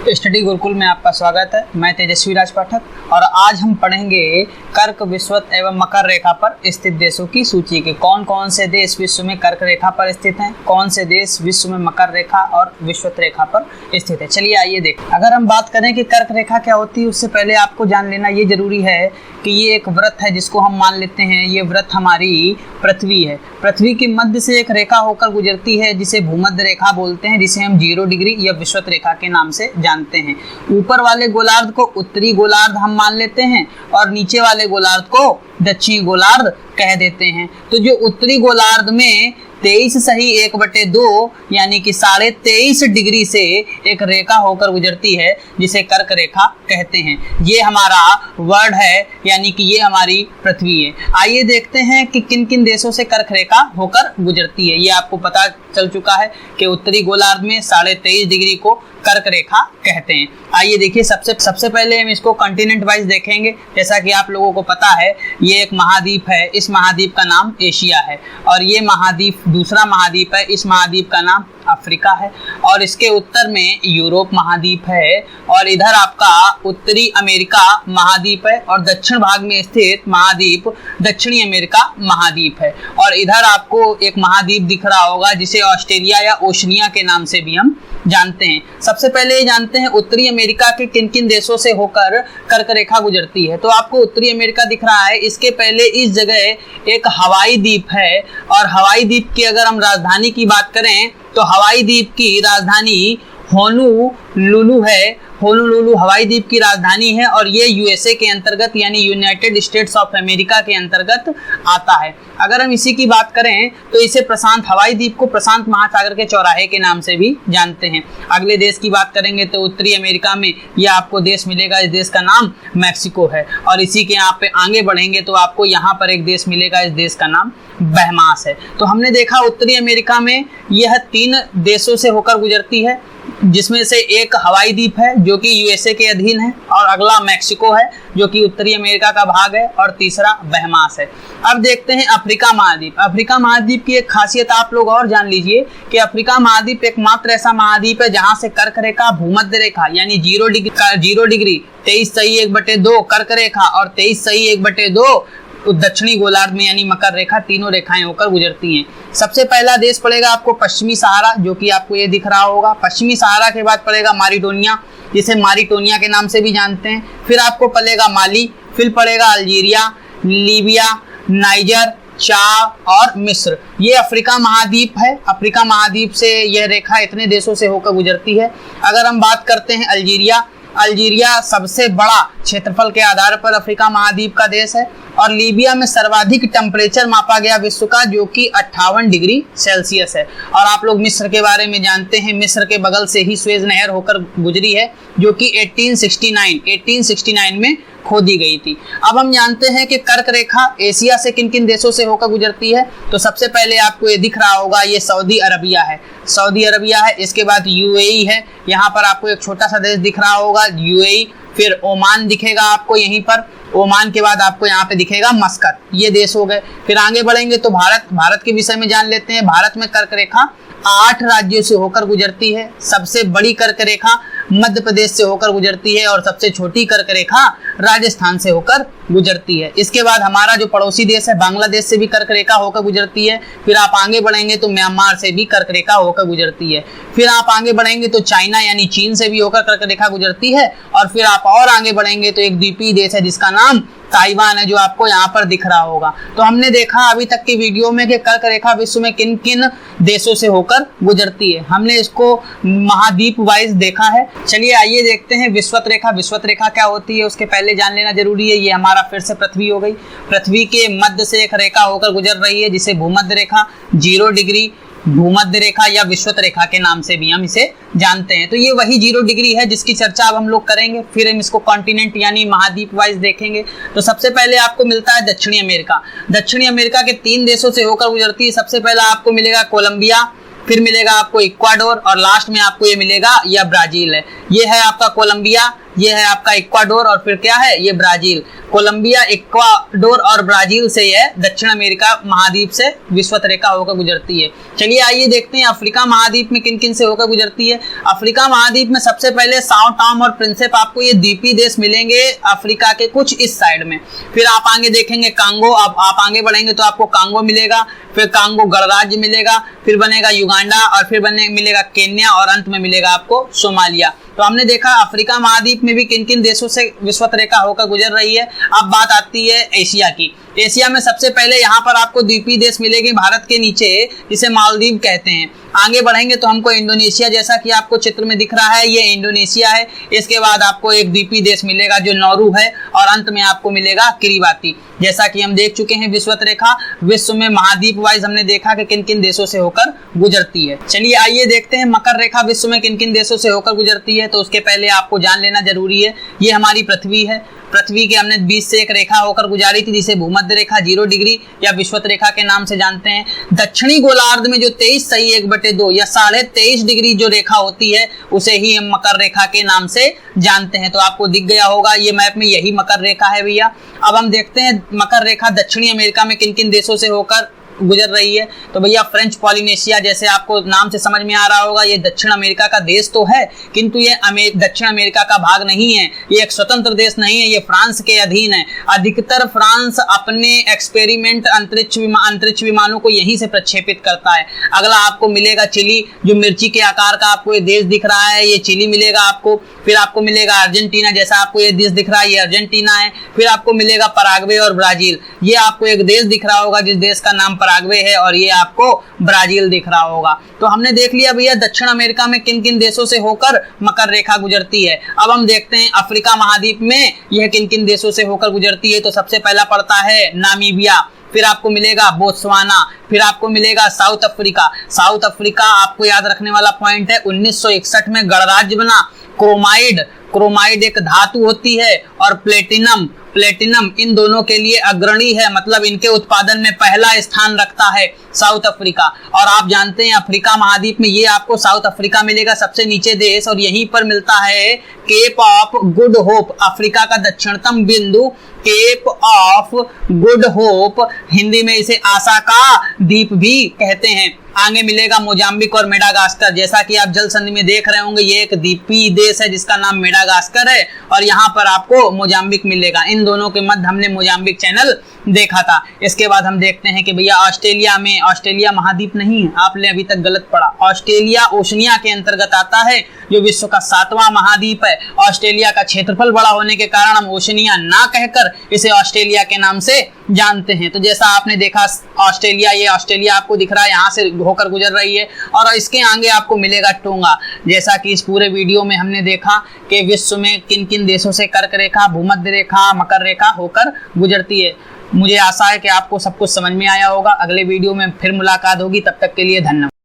Study Gurukul में आपका स्वागत है। मैं तेजस्वी राज पाठक और आज हम पढ़ेंगे कर्क, विषुवत एवं मकर रेखा पर स्थित देशों की सूची के कौन कौन से देश विश्व में कर्क रेखा पर स्थित हैं, कौन से देश विश्व में मकर रेखा और विषुवत रेखा पर स्थित है। चलिए आइए देखें। अगर हम बात करें कि कर्क रेखा क्या होती है, उससे पहले आपको जान लेना ये जरूरी है कि ये एक व्रत है जिसको हम मान लेते हैं। ये व्रत हमारी पृथ्वी है। पृथ्वी के मध्य से एक रेखा होकर गुजरती है जिसे भूमध्य रेखा बोलते हैं, जिसे हम 0 डिग्री या विषुवत रेखा के नाम से जानते हैं। ऊपर वाले गोलार्ध को उत्तरी गोलार्ध हम मान लेते हैं और नीचे वाले गोलार्ध को दक्षिणी गोलार्ध कह देते हैं। तो जो उत्तरी गोलार्ध में 23 सही 1/2 यानी कि 23.5 डिग्री से एक रेखा होकर गुजरती है जिसे कर्क रेखा कहते हैं। ये हमारा वर्ड है, यानी कि ये हमारी पृथ्वी है। आइए देखते हैं कि किन किन देशों से कर्क रेखा होकर गुजरती है। ये आपको पता चल चुका है कि उत्तरी गोलार्ध में 23.5 डिग्री को कर्क रेखा कहते हैं। आइए देखिए, सबसे पहले हम इसको कॉन्टिनेंट वाइज देखेंगे। जैसा कि आप लोगों को पता है, ये एक महाद्वीप है। इस महाद्वीप का नाम एशिया है और ये महाद्वीप दूसरा महाद्वीप है। इस महाद्वीप का नाम अफ्रीका है और इसके उत्तर में यूरोप महाद्वीप है और इधर आपका उत्तरी अमेरिका महाद्वीप है और दक्षिण भाग में स्थित महाद्वीप दक्षिणी अमेरिका महाद्वीप है। और इधर आपको एक महाद्वीप दिख रहा होगा जिसे ऑस्ट्रेलिया या ओशनिया के नाम से भी हम जानते हैं। सबसे पहले ये जानते हैं उत्तरी अमेरिका के किन किन देशों से होकर कर्क रेखा गुजरती है। तो आपको उत्तरी अमेरिका दिख रहा है। इसके पहले इस जगह एक हवाई द्वीप है और हवाई द्वीप की अगर हम राजधानी की बात करें तो हवाई द्वीप की राजधानी होनोलुलु है। होनोलुलु हवाई द्वीप की राजधानी है और ये यूएसए के अंतर्गत यानी यूनाइटेड स्टेट्स ऑफ अमेरिका के अंतर्गत आता है। अगर हम इसी की बात करें तो इसे हवाई द्वीप को प्रशांत महासागर के चौराहे के नाम से भी जानते हैं। अगले देश की बात करेंगे तो उत्तरी अमेरिका में यह आपको देश मिलेगा। इस देश का नाम मैक्सिको है और इसी के यहाँ पे आगे बढ़ेंगे तो आपको यहाँ पर एक देश मिलेगा। इस देश का नाम बहमास है। तो हमने देखा उत्तरी अमेरिका में यह 3 देशों से होकर गुजरती है, जिसमें से एक हवाई द्वीप है जो कि यूएसए के अधीन है और अगला मैक्सिको है जो कि उत्तरी अमेरिका का भाग है और तीसरा बहमास है। अब देखते हैं अफ्रीका महाद्वीप। अफ्रीका महाद्वीप की एक खासियत आप लोग और जान लीजिए कि अफ्रीका महाद्वीप एकमात्र ऐसा महाद्वीप है जहां से कर्क रेखा, भूमध्य रेखा यानी 0 डिग्री 23 सही 1/2 कर्क रेखा और 23 सही 1/2 दक्षिणी गोलार्ध में यानी मकर रेखा, तीनों रेखाएं होकर गुजरती हैं। सबसे पहला देश पड़ेगा आपको पश्चिमी सहारा, जो कि आपको ये दिख रहा होगा। पश्चिमी सहारा के बाद पड़ेगा मारिटोनिया, जिसे मारिटोनिया के नाम से भी जानते हैं। फिर आपको पड़ेगा माली, फिर पड़ेगा अल्जीरिया, लीबिया, नाइजर, चाद और मिस्र। ये अफ्रीका महाद्वीप है। अफ्रीका महाद्वीप से यह रेखा इतने देशों से होकर गुजरती है। अगर हम बात करते हैं अल्जीरिया सबसे बड़ा क्षेत्रफल के आधार पर अफ्रीका महाद्वीप का देश है और लीबिया में सर्वाधिक टेम्परेचर मापा गया विश्व का, जो कि 58 डिग्री सेल्सियस है। और आप लोग मिस्र के बारे में जानते हैं, मिस्र के बगल से ही सुएज नहर होकर गुजरी है जो कि 1869 में खोदी गई थी। अब हम जानते हैं कि कर्क रेखा एशिया से किन किन देशों से होकर गुजरती है। तो सबसे पहले आपको ये दिख रहा होगा, ये सऊदी अरबिया है। इसके बाद यूएई है। यहाँ पर आपको एक छोटा सा देश दिख रहा होगा यूएई। फिर ओमान दिखेगा आपको यहीं पर। ओमान के बाद आपको यहाँ पे दिखेगा मस्कत। ये देश हो गए। फिर आगे बढ़ेंगे तो भारत के विषय में जान लेते हैं। भारत में कर्क रेखा 8 राज्यों से होकर गुजरती है। सबसे बड़ी कर्क रेखा मध्य प्रदेश से होकर गुजरती है और सबसे छोटी कर्क रेखा राजस्थान से होकर गुजरती है। इसके बाद हमारा जो पड़ोसी देश है बांग्लादेश से भी कर्क रेखा होकर गुजरती है। फिर आप आगे बढ़ेंगे तो म्यांमार से भी कर्क रेखा होकर गुजरती है। फिर आप आगे बढ़ेंगे तो चाइना यानी चीन से भी होकर कर्क रेखा गुजरती है। और फिर आप और आगे बढ़ेंगे तो एक द्वीपीय देश है जिसका नाम ताइवान है, जो आपको यहाँ पर दिख रहा होगा। तो हमने देखा अभी तक की वीडियो में कि कर्क रेखा विश्व में किन किन देशों से होकर गुजरती है। हमने इसको महाद्वीप वाइज देखा है। चलिए आइए देखते हैं विषुवत रेखा। विषुवत रेखा क्या होती है उसके पहले जान लेना जरूरी है। ये हमारा फिर से पृथ्वी हो गई। पृथ्वी के मध्य से एक रेखा होकर गुजर रही है जिसे भूमध्य रेखा, 0 डिग्री भूमध्य रेखा या विषुवत रेखा के नाम से भी हम इसे जानते हैं। तो ये वही 0 डिग्री है जिसकी चर्चा अब हम लोग करेंगे। फिर हम इसको कॉन्टिनेंट यानी महाद्वीप वाइज देखेंगे। तो सबसे पहले आपको मिलता है दक्षिणी अमेरिका। दक्षिणी अमेरिका के 3 देशों से होकर गुजरती है। सबसे पहला आपको मिलेगा कोलंबिया, फिर मिलेगा आपको इक्वाडोर और लास्ट में आपको ये मिलेगा या ब्राजील है। ये है आपका कोलंबिया, ये है आपका इक्वाडोर और फिर क्या है ये ब्राजील। कोलंबिया, इक्वाडोर और ब्राजील से यह दक्षिण अमेरिका महाद्वीप से विषुवत रेखा होकर गुजरती है। चलिए आइए देखते हैं अफ्रीका महाद्वीप में किन किन से होकर गुजरती है। अफ्रीका महाद्वीप में सबसे पहले साओ टॉम और प्रिंसिप, आपको ये द्वीपीय देश मिलेंगे अफ्रीका के कुछ इस साइड में। फिर आप आगे देखेंगे कांगो, आप आगे बढ़ेंगे तो आपको कांगो मिलेगा, फिर कांगो गणराज्य मिलेगा, फिर बनेगा युगांडा और फिर मिलेगा केन्या और अंत में मिलेगा आपको सोमालिया। तो हमने देखा अफ्रीका महाद्वीप में भी किन किन देशों से विषुवत रेखा होकर गुजर रही है। अब बात आती है एशिया की। एशिया में सबसे पहले यहाँ पर आपको द्वीपीय देश मिलेंगे भारत के नीचे, जिसे मालदीव कहते हैं। आगे बढ़ेंगे तो हमको इंडोनेशिया, जैसा कि आपको चित्र में दिख रहा है ये इंडोनेशिया है। इसके बाद आपको एक द्वीपीय देश मिलेगा जो नौरू है और अंत में आपको मिलेगा किरिबाती। जैसा कि हम देख चुके हैं विषुवत रेखा विश्व में महाद्वीप वाइज हमने देखा कि किन किन देशों से होकर गुजरती है। चलिए आइए देखते हैं मकर रेखा विश्व में किन किन देशों से होकर गुजरती है। तो उसके पहले आपको जान लेना जरूरी है, ये हमारी पृथ्वी है। पृथ्वी के हमने बीच से एक रेखा होकर गुजारी थी जिसे भूमध्य रेखा 0 डिग्री या विषुवत रेखा के नाम से जानते हैं। दक्षिणी गोलार्ध में जो 23.1/2 या 23.5 डिग्री जो रेखा होती है उसे ही हम मकर रेखा के नाम से जानते हैं। तो आपको दिख गया होगा ये मैप में, यही मकर रेखा है भैया। अब हम देखते हैं मकर रेखा दक्षिणी अमेरिका में किन किन देशों से होकर गुजर रही है। तो भैया फ्रेंच पॉलिनेशिया, जैसे आपको नाम से समझ में आ रहा होगा, ये दक्षिण अमेरिका का देश तो है किंतु ये दक्षिण अमेरिका का भाग नहीं है, ये एक स्वतंत्र देश नहीं है, ये फ्रांस के अधीन है। अधिकतर फ्रांस अपने एक्सपेरिमेंट अंतरिक्ष विमानों को यहीं से प्रक्षेपित करता है। अगला आपको मिलेगा चिली, जो मिर्ची के आकार का आपको ये देश दिख रहा है, ये चिली मिलेगा आपको। फिर आपको मिलेगा अर्जेंटीना, जैसा आपको ये देश दिख रहा है ये अर्जेंटीना है। फिर आपको मिलेगा पराग्वे और ब्राजील, ये आपको एक देश दिख रहा होगा जिस देश का नाम पराग्वे है और ये आपको ब्राजील दिख रहा होगा। तो हमने देख लिया भैया दक्षिण अमेरिका में किन किन देशों से होकर मकर रेखा गुजरती है। अब हम देखते हैं अफ्रीका महाद्वीप में यह किन किन देशों से होकर गुजरती है। तो सबसे पहला पड़ता है नामीबिया, फिर आपको मिलेगा बोत्सवाना, फिर आपको मिलेगा साउथ अफ्रीका। साउथ अफ्रीका आपको याद रखने वाला पॉइंट है 1961 में गणराज्य बना। क्रोमाइड एक धातु होती है और प्लेटिनम इन दोनों के लिए अग्रणी है, मतलब इनके उत्पादन में पहला स्थान रखता है साउथ अफ्रीका। और आप जानते हैं अफ्रीका महाद्वीप में ये आपको साउथ अफ्रीका मिलेगा सबसे नीचे देश, और यहीं पर मिलता है Cape of Good Hope, Africa का दक्षिणतम बिंदु Cape of Good Hope, Hindi में इसे आशा का द्वीप भी कहते हैं। आगे मिलेगा मोजाम्बिक और मेडागास्कर, जैसा कि आप जल संधि में देख रहे होंगे ये एक द्वीपीय देश है जिसका नाम मेडागास्कर है और यहाँ पर आपको मोजाम्बिक मिलेगा। इन दोनों के मध्य हमने मोजाम्बिक चैनल देखा था। इसके बाद हम देखते हैं कि भैया ऑस्ट्रेलिया में, ऑस्ट्रेलिया महाद्वीप नहीं है, आपने अभी तक गलत पढ़ा। ऑस्ट्रेलिया ओशनिया के अंतर्गत आता है जो विश्व का 7वां महाद्वीप है। ऑस्ट्रेलिया का क्षेत्रफल बड़ा होने के कारण हम ओशनिया ना कहकर इसे ऑस्ट्रेलिया के नाम से जानते हैं। तो जैसा आपने देखा ऑस्ट्रेलिया, ये ऑस्ट्रेलिया आपको दिख रहा है यहाँ से होकर गुजर रही है और इसके आगे आपको मिलेगा टोंगा। जैसा कि इस पूरे वीडियो में हमने देखा कि विश्व में किन किन देशों से कर्क रेखा, भूमध्य रेखा, मकर रेखा होकर गुजरती है। मुझे आशा है कि आपको सब कुछ समझ में आया होगा। अगले वीडियो में फिर मुलाकात होगी, तब तक के लिए धन्यवाद।